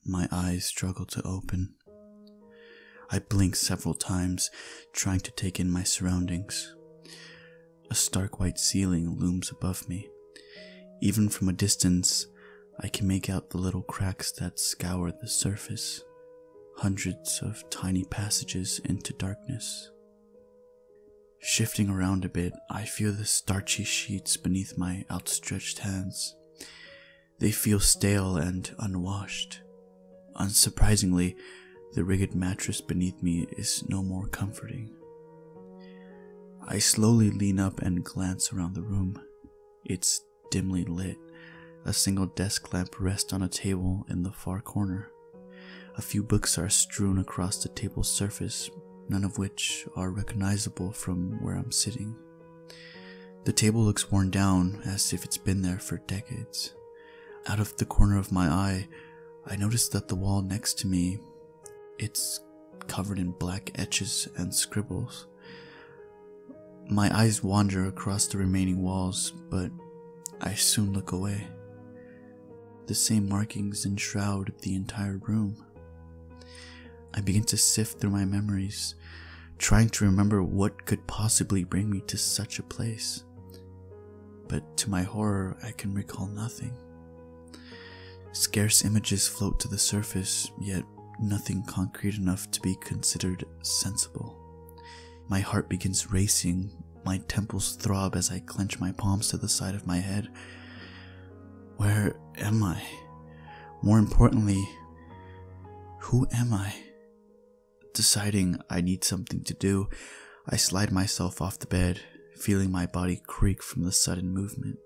My eyes struggle to open. I blink several times, trying to take in my surroundings. A stark white ceiling looms above me. Even from a distance, I can make out the little cracks that scour the surface. Hundreds of tiny passages into darkness. Shifting around a bit, I feel the starchy sheets beneath my outstretched hands. They feel stale and unwashed. Unsurprisingly, the rigid mattress beneath me is no more comforting. I slowly lean up and glance around the room. It's dimly lit. A single desk lamp rests on a table in the far corner. A few books are strewn across the table's surface, none of which are recognizable from where I'm sitting. The table looks worn down, as if it's been there for decades. Out of the corner of my eye, I notice that the wall next to me, it's covered in black etches and scribbles. My eyes wander across the remaining walls, but I soon look away. The same markings enshroud the entire room. I begin to sift through my memories, trying to remember what could possibly bring me to such a place. But to my horror, I can recall nothing. Scarce images float to the surface, yet nothing concrete enough to be considered sensible. My heart begins racing, my temples throb as I clench my palms to the side of my head. Where am I? More importantly, who am I? Deciding I need something to do, I slide myself off the bed, feeling my body creak from the sudden movement.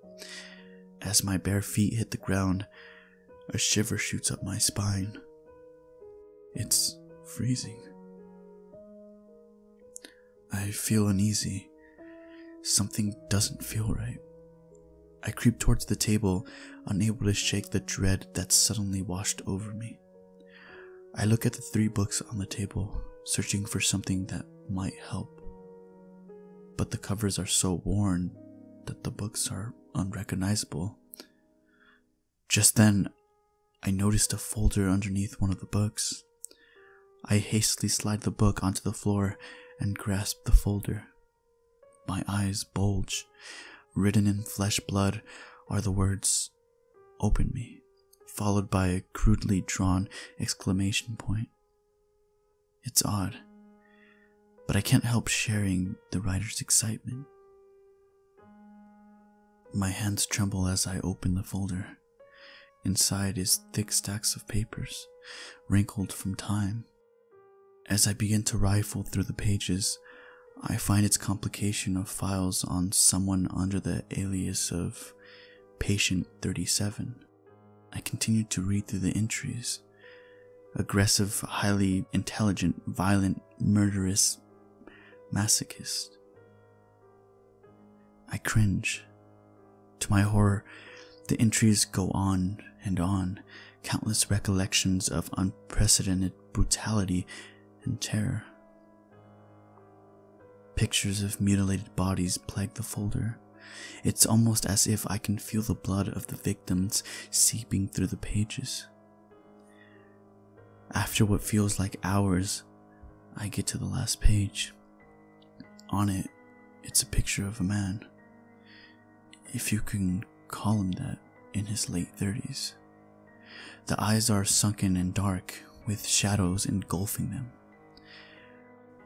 As my bare feet hit the ground, a shiver shoots up my spine. It's freezing. I feel uneasy. Something doesn't feel right. I creep towards the table, unable to shake the dread that suddenly washed over me. I look at the 3 books on the table, searching for something that might help. But the covers are so worn that the books are unrecognizable. Just then, I noticed a folder underneath one of the books. I hastily slide the book onto the floor and grasp the folder. My eyes bulge. Written in flesh blood are the words, "Open me," followed by a crudely drawn exclamation point. It's odd, but I can't help sharing the writer's excitement. My hands tremble as I open the folder. Inside is thick stacks of papers, wrinkled from time. As I begin to rifle through the pages, I find its complication of files on someone under the alias of Patient 37. I continue to read through the entries. Aggressive, highly intelligent, violent, murderous, masochist. I cringe. To my horror, the entries go on and on, countless recollections of unprecedented brutality and terror. Pictures of mutilated bodies plague the folder. It's almost as if I can feel the blood of the victims seeping through the pages. After what feels like hours, I get to the last page. On it, it's a picture of a man, if you can call him that, in his late 30s. The eyes are sunken and dark, with shadows engulfing them.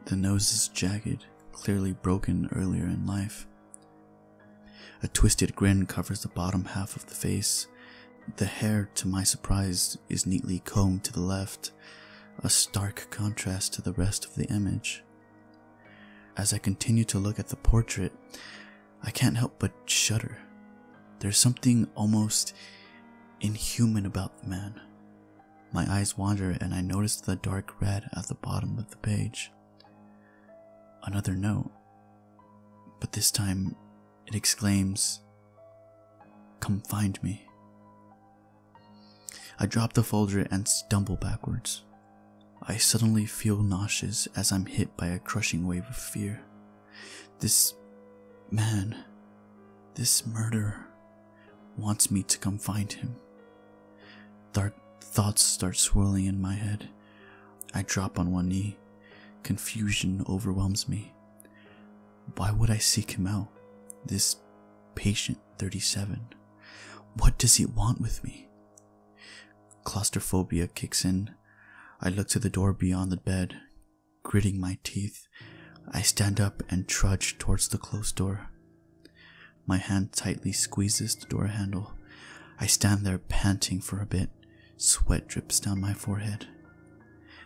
The nose is jagged, clearly broken earlier in life. A twisted grin covers the bottom half of the face. The hair, to my surprise, is neatly combed to the left, a stark contrast to the rest of the image. As I continue to look at the portrait, I can't help but shudder. There's something almost inhuman about the man. My eyes wander and I notice the dark red at the bottom of the page. Another note, but this time it exclaims, "Come find me." I drop the folder and stumble backwards. I suddenly feel nauseous as I'm hit by a crushing wave of fear. This Man, this murderer wants me to come find him. Dark thoughts start swirling in my head. I drop on one knee. Confusion overwhelms me. Why would I seek him out? This patient 37. What does he want with me? Claustrophobia kicks in. I look to the door beyond the bed. Gritting my teeth, I stand up and trudge towards the closed door. My hand tightly squeezes the door handle. I stand there panting for a bit. Sweat drips down my forehead.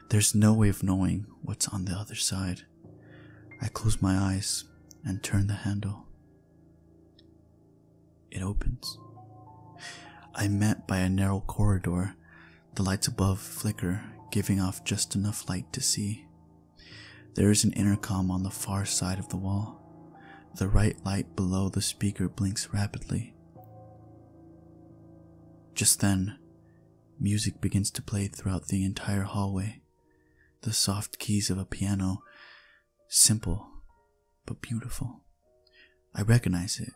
There's no way of knowing what's on the other side. I close my eyes and turn the handle. It opens. I'm met by a narrow corridor. The lights above flicker, giving off just enough light to see. There is an intercom on the far side of the wall. The right light below the speaker blinks rapidly. Just then, music begins to play throughout the entire hallway. The soft keys of a piano, simple but beautiful. I recognize it.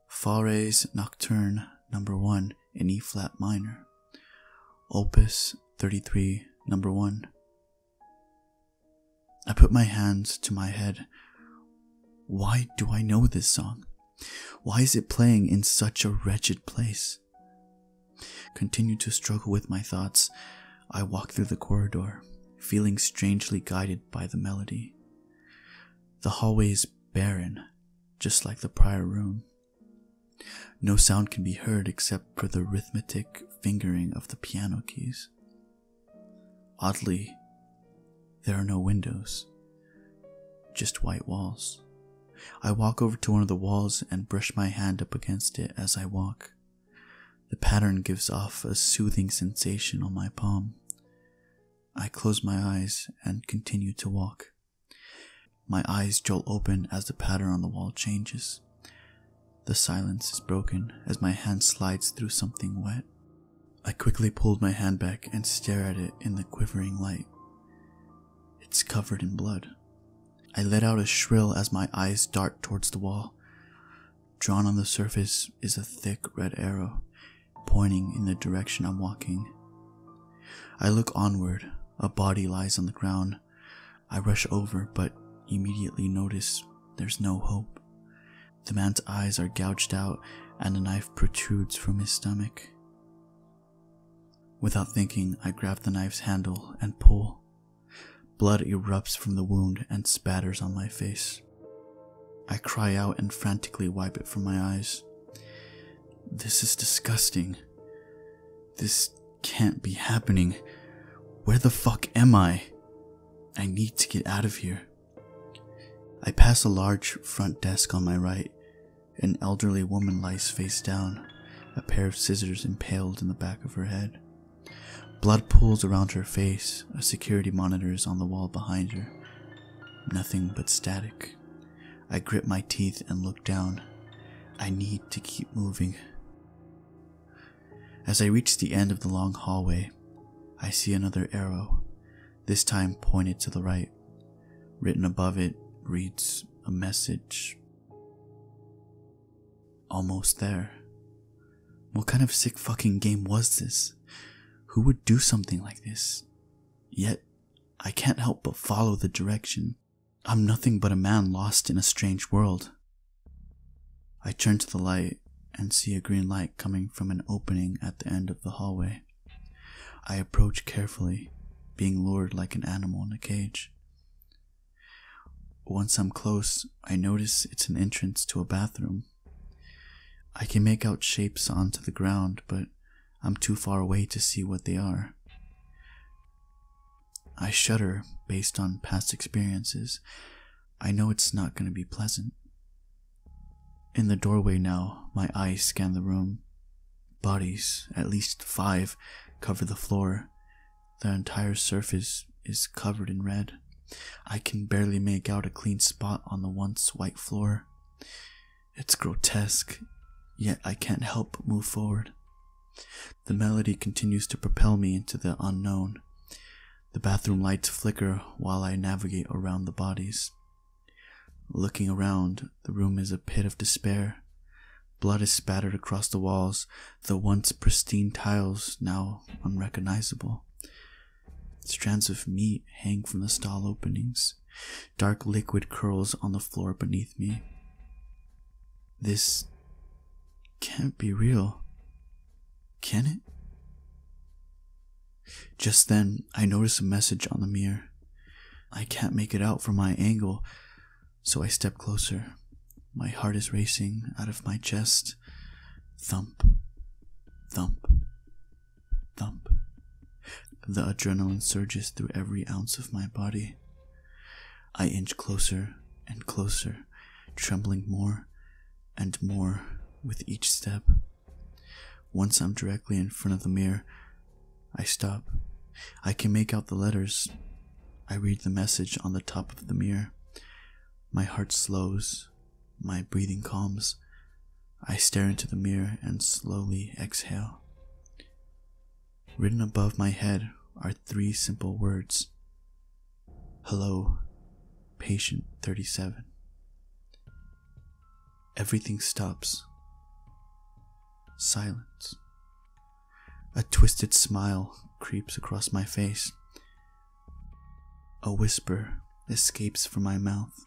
Fauré's Nocturne No. 1 in E flat minor. Opus 33 No. 1. I put my hands to my head. Why do I know this song? Why is it playing in such a wretched place? Continue to struggle with my thoughts. I walk through the corridor, feeling strangely guided by the melody. The hallway is barren, just like the prior room. No sound can be heard except for the rhythmic fingering of the piano keys. Oddly, there are no windows, just white walls. I walk over to one of the walls and brush my hand up against it as I walk. The pattern gives off a soothing sensation on my palm. I close my eyes and continue to walk. My eyes jolt open as the pattern on the wall changes. The silence is broken as my hand slides through something wet. I quickly pulled my hand back and stare at it in the quivering light. It's covered in blood. I let out a shrill as my eyes dart towards the wall. Drawn on the surface is a thick red arrow, pointing in the direction I'm walking. I look onward. A body lies on the ground. I rush over, but immediately notice there's no hope. The man's eyes are gouged out, and a knife protrudes from his stomach. Without thinking, I grab the knife's handle and pull. Blood erupts from the wound and spatters on my face. I cry out and frantically wipe it from my eyes. This is disgusting. This can't be happening. Where the fuck am I? I need to get out of here. I pass a large front desk on my right. An elderly woman lies face down, a pair of scissors impaled in the back of her head. Blood pools around her face. A security monitor is on the wall behind her. Nothing but static. I grit my teeth and look down. I need to keep moving. As I reach the end of the long hallway, I see another arrow, this time pointed to the right. Written above it reads a message. Almost there. What kind of sick fucking game was this? Who would do something like this? Yet, I can't help but follow the direction. I'm nothing but a man lost in a strange world. I turn to the light and see a green light coming from an opening at the end of the hallway. I approach carefully, being lured like an animal in a cage. Once I'm close, I notice it's an entrance to a bathroom. I can make out shapes onto the ground, but I'm too far away to see what they are. I shudder based on past experiences. I know it's not going to be pleasant. In the doorway now, my eyes scan the room. Bodies, at least 5, cover the floor. The entire surface is covered in red. I can barely make out a clean spot on the once white floor. It's grotesque, yet I can't help but move forward. The melody continues to propel me into the unknown. The bathroom lights flicker while I navigate around the bodies. Looking around, the room is a pit of despair. Blood is spattered across the walls, the once pristine tiles now unrecognizable. Strands of meat hang from the stall openings. Dark liquid curls on the floor beneath me. This can't be real. Can it? Just then, I notice a message on the mirror. I can't make it out from my angle, so I step closer. My heart is racing out of my chest. Thump, thump, thump. The adrenaline surges through every ounce of my body. I inch closer and closer, trembling more and more with each step. Once I'm directly in front of the mirror, I stop. I can make out the letters. I read the message on the top of the mirror. My heart slows. My breathing calms. I stare into the mirror and slowly exhale. Written above my head are 3 simple words. Hello, patient 37. Everything stops. Silence. A twisted smile creeps across my face. A whisper escapes from my mouth.